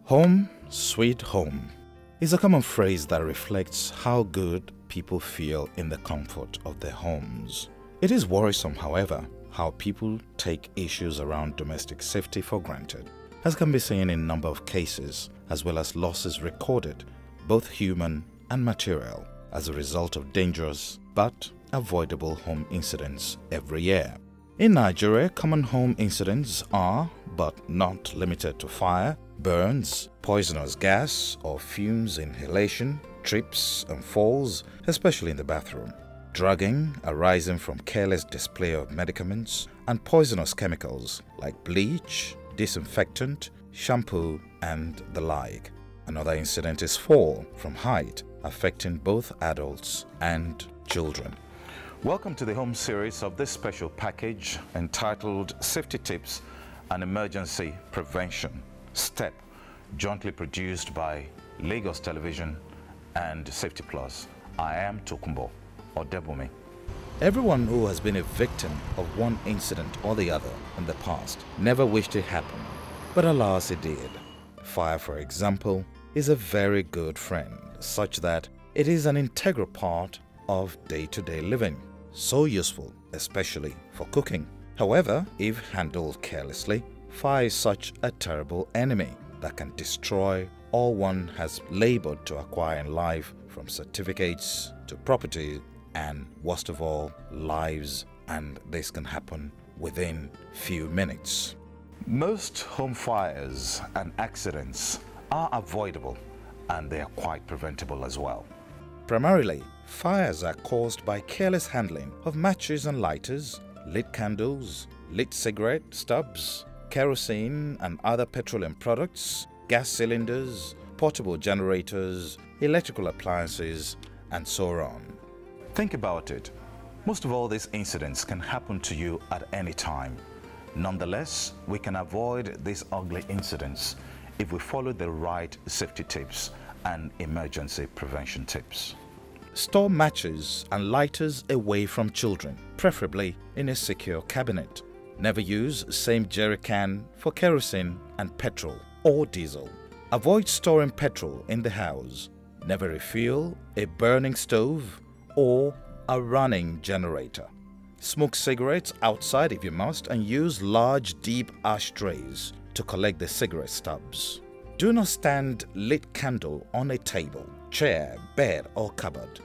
Home, sweet home is a common phrase that reflects how good people feel in the comfort of their homes. It is worrisome, however, how people take issues around domestic safety for granted, as can be seen in a number of cases, as well as losses recorded, both human and material, as a result of dangerous but avoidable home incidents every year. In Nigeria, common home incidents are, but not limited to fire, burns, poisonous gas or fumes inhalation, trips and falls, especially in the bathroom, drugging arising from careless display of medicaments, and poisonous chemicals like bleach, disinfectant, shampoo, and the like. Another incident is fall from height, affecting both adults and children. Welcome to the home series of this special package entitled Safety Tips and Emergency Prevention STEP, jointly produced by Lagos Television and Safety Plus. I am Tokumbo Odebumi. Everyone who has been a victim of one incident or the other in the past never wished it happened, but alas it did. Fire, for example, is a very good friend, such that it is an integral part of day-to-day living. So useful, especially for cooking. However, if handled carelessly, fire is such a terrible enemy that can destroy all one has labored to acquire in life, from certificates to property and, worst of all, lives, and this can happen within few minutes. Most home fires and accidents are avoidable, and they are quite preventable as well. Primarily, fires are caused by careless handling of matches and lighters, lit candles, lit cigarette stubs, kerosene and other petroleum products, gas cylinders, portable generators, electrical appliances, and so on. Think about it. Most of all these incidents can happen to you at any time. Nonetheless, we can avoid these ugly incidents if we follow the right safety tips and emergency prevention tips. Store matches and lighters away from children, preferably in a secure cabinet. Never use same jerry can for kerosene and petrol or diesel. Avoid storing petrol in the house. Never refuel a burning stove or a running generator. Smoke cigarettes outside if you must, and use large deep ashtrays to collect the cigarette stubs. Do not stand lit candle on a table, chair, bed or cupboard.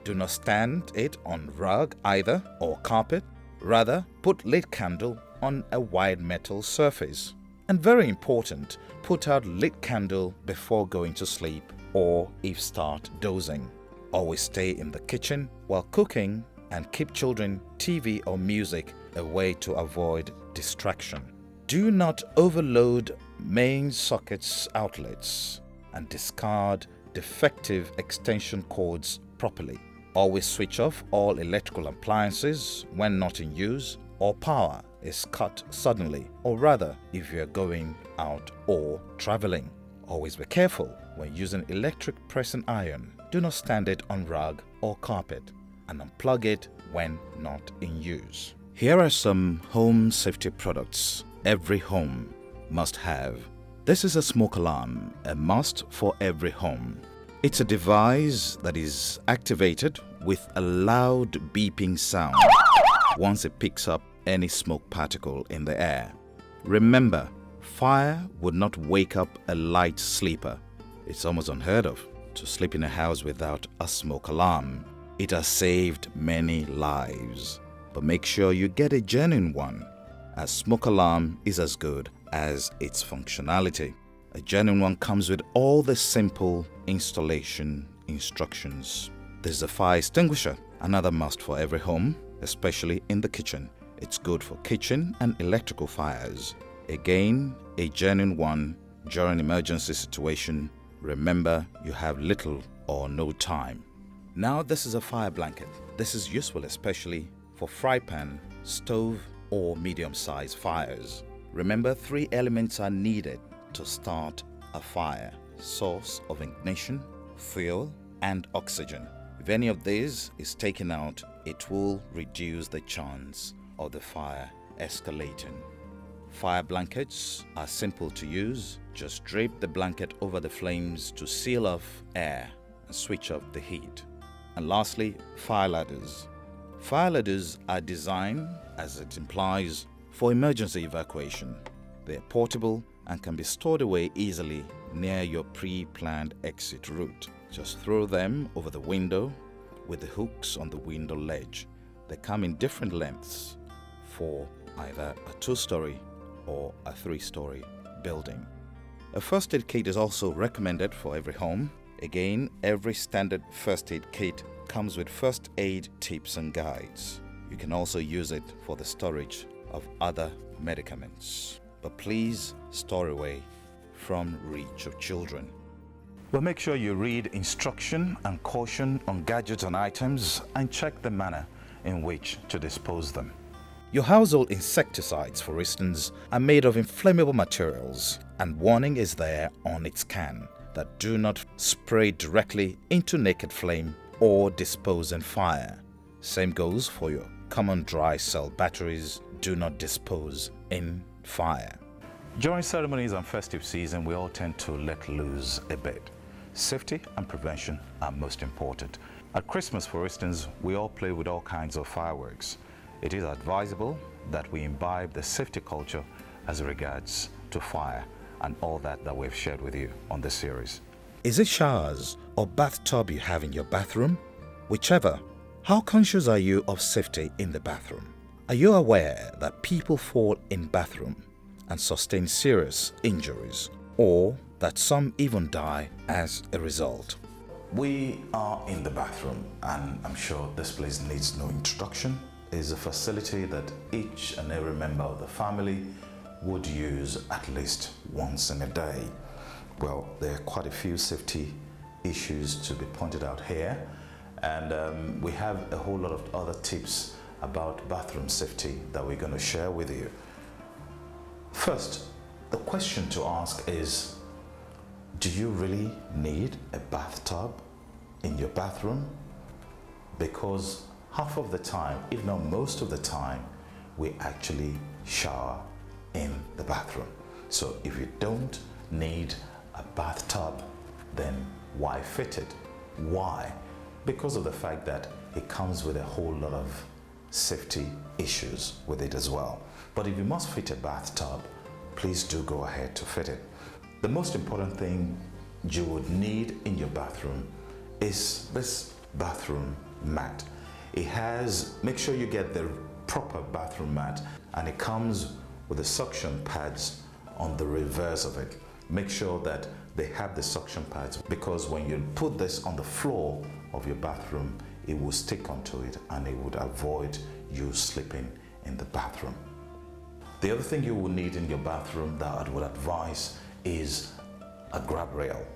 Do not stand it on rug either or carpet. Rather, put lit candle on a wide metal surface. And very important, put out lit candle before going to sleep or if start dozing. Always stay in the kitchen while cooking and keep children, TV or music away to avoid distraction. Do not overload main sockets outlets and discard defective extension cords properly. Always switch off all electrical appliances when not in use or power is cut suddenly, or rather if you are going out or traveling. Always be careful when using electric pressing iron. Do not stand it on rug or carpet and unplug it when not in use. Here are some home safety products every home must have. This is a smoke alarm, a must for every home. It's a device that is activated with a loud beeping sound once it picks up any smoke particle in the air. Remember, fire would not wake up a light sleeper. It's almost unheard of to sleep in a house without a smoke alarm. It has saved many lives, but make sure you get a genuine one, as smoke alarm is as good as its functionality. A genuine one comes with all the simple installation instructions. This is a fire extinguisher, another must for every home, especially in the kitchen. It's good for kitchen and electrical fires. Again, a genuine one during emergency situation. Remember, you have little or no time. Now this is a fire blanket. This is useful especially for fry pan, stove or medium-sized fires. Remember, 3 elements are needed to start a fire: source of ignition, fuel, and oxygen. If any of these is taken out, it will reduce the chance of the fire escalating. Fire blankets are simple to use. Just drape the blanket over the flames to seal off air and switch off the heat. And lastly, fire ladders. Fire ladders are designed, as it implies, for emergency evacuation. They are portable and can be stored away easily near your pre-planned exit route. Just throw them over the window with the hooks on the window ledge. They come in different lengths for either a 2-story or a 3-story building. A first aid kit is also recommended for every home. Again, every standard first aid kit comes with first aid tips and guides. You can also use it for the storage of other medicaments. But please store away from reach of children. Well, make sure you read instruction and caution on gadgets and items and check the manner in which to dispose them. Your household insecticides, for instance, are made of inflammable materials, and warning is there on its can that do not spray directly into naked flame or dispose in fire. Same goes for your common dry cell batteries. Do not dispose in fire. During ceremonies and festive season, we all tend to let loose a bit. Safety and prevention are most important. At Christmas, for instance, we all play with all kinds of fireworks. It is advisable that we imbibe the safety culture as regards to fire and all that we've shared with you on this series. Is it showers or bathtub you have in your bathroom? Whichever, how conscious are you of safety in the bathroom? Are you aware that people fall in bathroom and sustain serious injuries, or that some even die as a result? We are in the bathroom, and I'm sure this place needs no introduction. It is a facility that each and every member of the family would use at least once in a day. Well, there are quite a few safety issues to be pointed out here, and we have a whole lot of other tips about bathroom safety that we're going to share with you. First, the question to ask is, do you really need a bathtub in your bathroom? Because half of the time, if not most of the time, we actually shower in the bathroom. So if you don't need a bathtub, then why fit it? Why? Because of the fact that it comes with a whole lot of safety issues with it as well. But if you must fit a bathtub, please do go ahead to fit it. The most important thing you would need in your bathroom is this bathroom mat. Make sure you get the proper bathroom mat, and it comes with the suction pads on the reverse of it. Make sure that they have the suction pads, because when you put this on the floor of your bathroom, it will stick onto it and it would avoid you slipping in the bathroom. The other thing you will need in your bathroom that I would advise is a grab rail.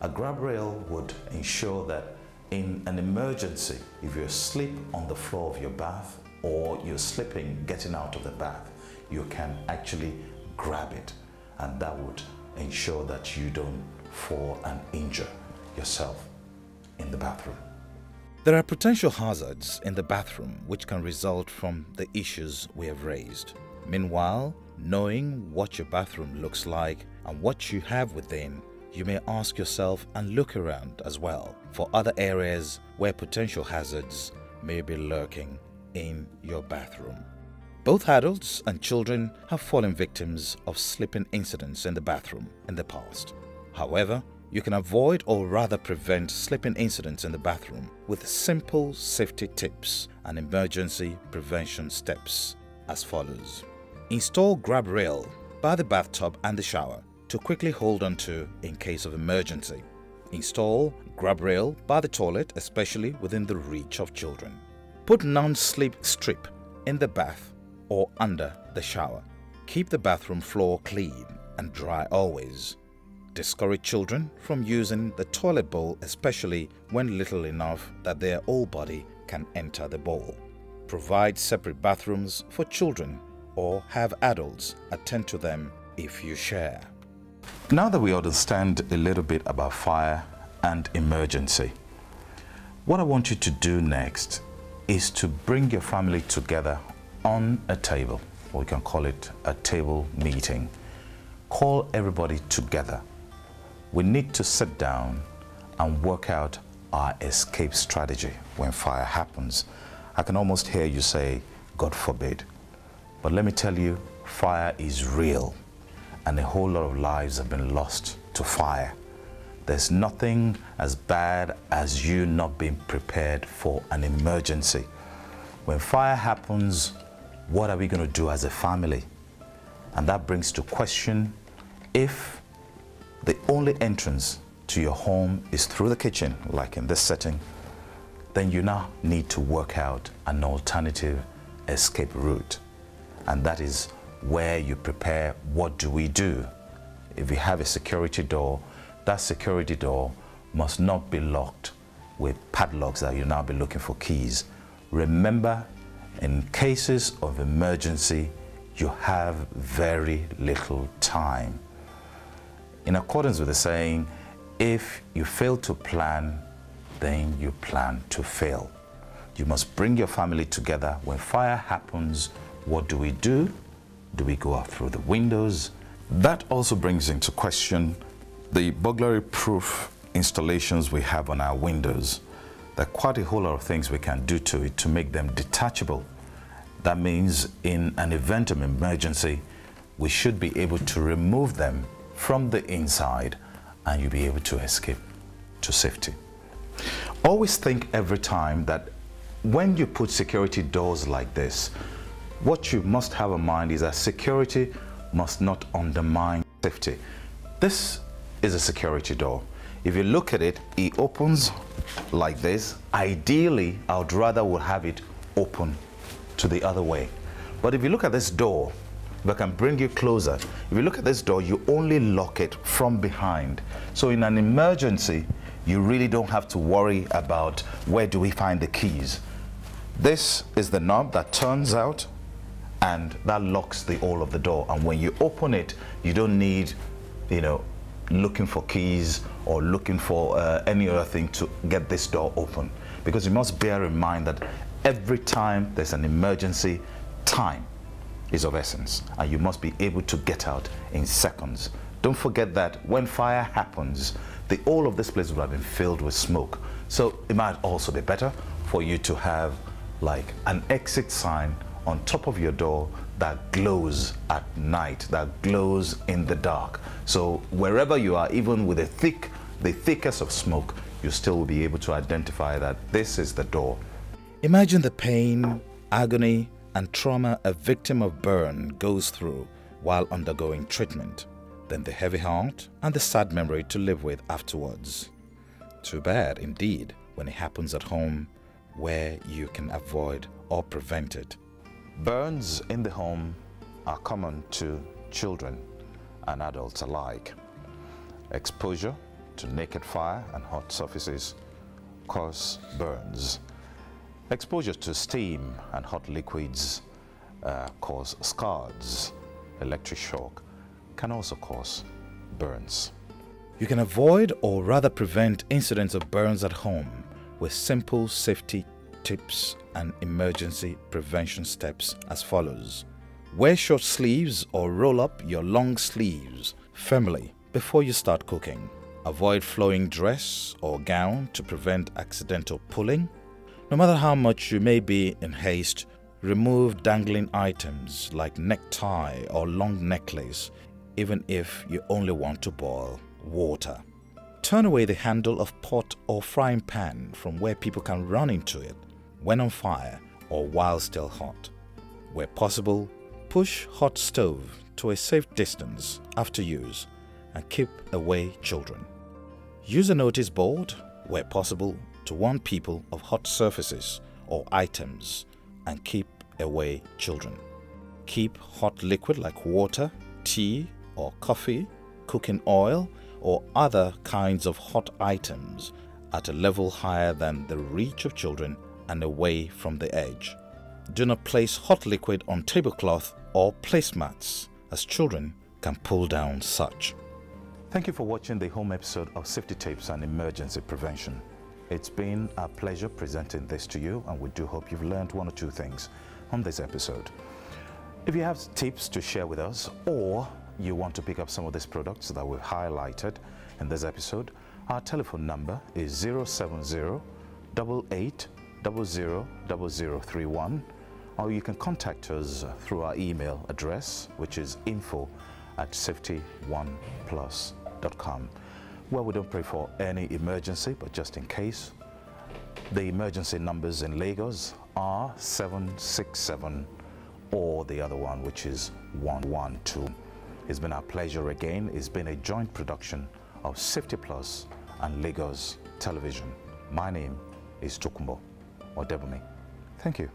A grab rail would ensure that in an emergency, if you're asleep on the floor of your bath or you're slipping getting out of the bath, you can actually grab it, and that would ensure that you don't fall and injure yourself in the bathroom. There are potential hazards in the bathroom which can result from the issues we have raised. Meanwhile, knowing what your bathroom looks like and what you have within, you may ask yourself and look around as well for other areas where potential hazards may be lurking in your bathroom. Both adults and children have fallen victims of slipping incidents in the bathroom in the past. However, you can avoid, or rather prevent, slipping incidents in the bathroom with simple safety tips and emergency prevention steps as follows. Install grab rail by the bathtub and the shower to quickly hold onto in case of emergency. Install grab rail by the toilet, especially within the reach of children. Put non-slip strip in the bath or under the shower. Keep the bathroom floor clean and dry always. Discourage children from using the toilet bowl, especially when little enough that their whole body can enter the bowl. Provide separate bathrooms for children or have adults attend to them if you share. Now that we understand a little bit about fire and emergency, what I want you to do next is to bring your family together on a table. or we can call it a table meeting. Call everybody together. We need to sit down and work out our escape strategy when fire happens. I can almost hear you say, God forbid. But let me tell you, fire is real, and a whole lot of lives have been lost to fire. There's nothing as bad as you not being prepared for an emergency. When fire happens, what are we going to do as a family? And that brings to question, if the only entrance to your home is through the kitchen, like in this setting, then you now need to work out an alternative escape route. And that is where you prepare, what do we do? If you have a security door, that security door must not be locked with padlocks that you'll now be looking for keys. Remember, in cases of emergency, you have very little time. In accordance with the saying, if you fail to plan, then you plan to fail. You must bring your family together. When fire happens, what do we do? Do we go out through the windows? That also brings into question the burglary-proof installations we have on our windows. There are quite a whole lot of things we can do to it to make them detachable. That means in an event of emergency, we should be able to remove them from the inside and you'll be able to escape to safety. Always think every time that when you put security doors like this, what you must have in mind is that security must not undermine safety. This is a security door. If you look at it, it opens like this. Ideally, I would rather have it open to the other way. But if you look at this door, if I can bring you closer, if you look at this door, you only lock it from behind. So in an emergency, you really don't have to worry about where do we find the keys. This is the knob that turns out and that locks all of the door. And when you open it, you don't need, looking for keys or looking for any other thing to get this door open. Because you must bear in mind that every time there's an emergency, time is of essence, and you must be able to get out in seconds. Don't forget that when fire happens, all of this place will have been filled with smoke. So it might also be better for you to have like an exit sign on top of your door that glows at night, that glows in the dark. So wherever you are, even with the thickest of smoke, you still will be able to identify that this is the door. Imagine the pain, agony, and trauma a victim of burn goes through while undergoing treatment, then the heavy heart and the sad memory to live with afterwards. Too bad indeed when it happens at home where you can avoid or prevent it. Burns in the home are common to children and adults alike. Exposure to naked fire and hot surfaces cause burns. Exposure to steam and hot liquids cause scars. Electric shock can also cause burns. You can avoid or rather prevent incidents of burns at home with simple safety tips and emergency prevention steps as follows. Wear short sleeves or roll up your long sleeves firmly before you start cooking. Avoid flowing dress or gown to prevent accidental pulling. No matter how much you may be in haste, remove dangling items like necktie or long necklace, even if you only want to boil water. Turn away the handle of pot or frying pan from where people can run into it when on fire or while still hot. Where possible, push hot stove to a safe distance after use and keep away children. Use a notice board, where possible, to warn people of hot surfaces or items and keep away children. Keep hot liquid like water, tea or coffee, cooking oil or other kinds of hot items at a level higher than the reach of children and away from the edge. Do not place hot liquid on tablecloth or placemats, as children can pull down such. Thank you for watching the home episode of Safety Tips and Emergency Prevention. It's been a pleasure presenting this to you, and we do hope you've learned one or two things on this episode. If you have tips to share with us, or you want to pick up some of these products that we've highlighted in this episode, our telephone number is 070-8800-0031, or you can contact us through our email address, which is info@safetyoneplus.com, where we don't pray for any emergency, but just in case. The emergency numbers in Lagos are 767, or the other one, which is 112. It's been our pleasure again. It's been a joint production of Safety Plus and Lagos Television. My name is Tokumbo Odebumi. Thank you.